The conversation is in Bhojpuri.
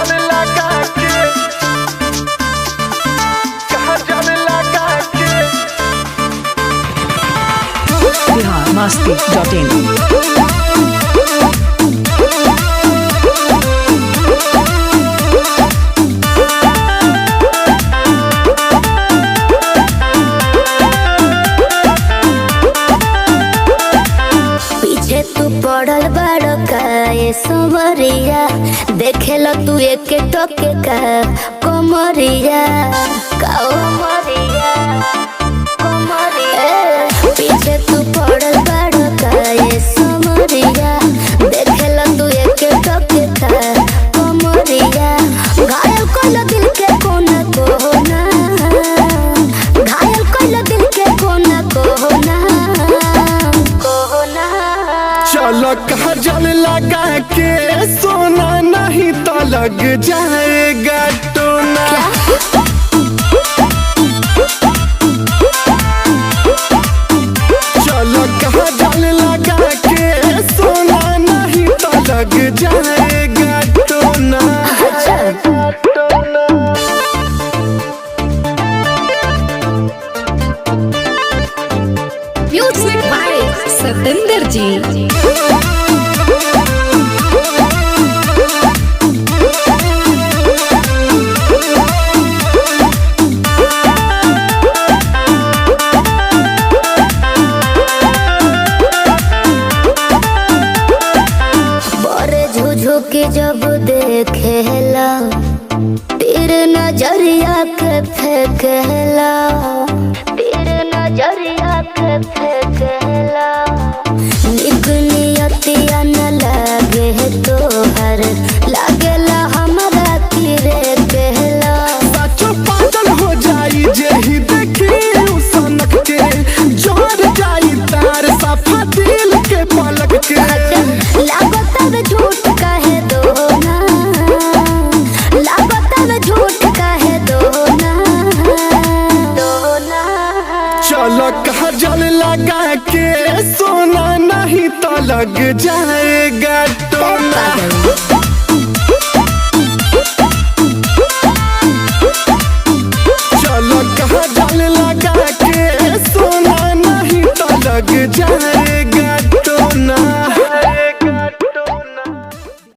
जाने लगा के, कहाँ जाने लगा के। biharmasti.in तू पड़ल बाड़ का समरिया देखेल तू एक टके का कमरिया पीछे तू पड़ल बाड़ का समरिया देखेल तू एक टके का कमरिया घायल कइल दिल के कोना कोना, घायल कइल दिल के कोना कोना। चलो कहाँ जाने लगा के, सोना नहीं तो लग जाएगा टोना। चलो कहाँ जाने लगा के, सोना नहीं तो लग जाएगा टोना। म्यूजिक बाय सतेंद्र जी। के जब देखेला तेरे नजरिया के फेंकेला, तेरे नजरिया के फेंकेला। निक नियतिया न लागे तोहर, लागेला हमरा तीरे कहला। सचो पागल हो जाई जेही देखी सनक के, जोर जाई तार सफा दिल के पलक के। लागत अब झूठ कहे दो ना, लागत अब झूठ कहे दो ना, दो ना। चलो कहाँ जाने लगा के, सोना नहीं तो लग जाएगा टोना।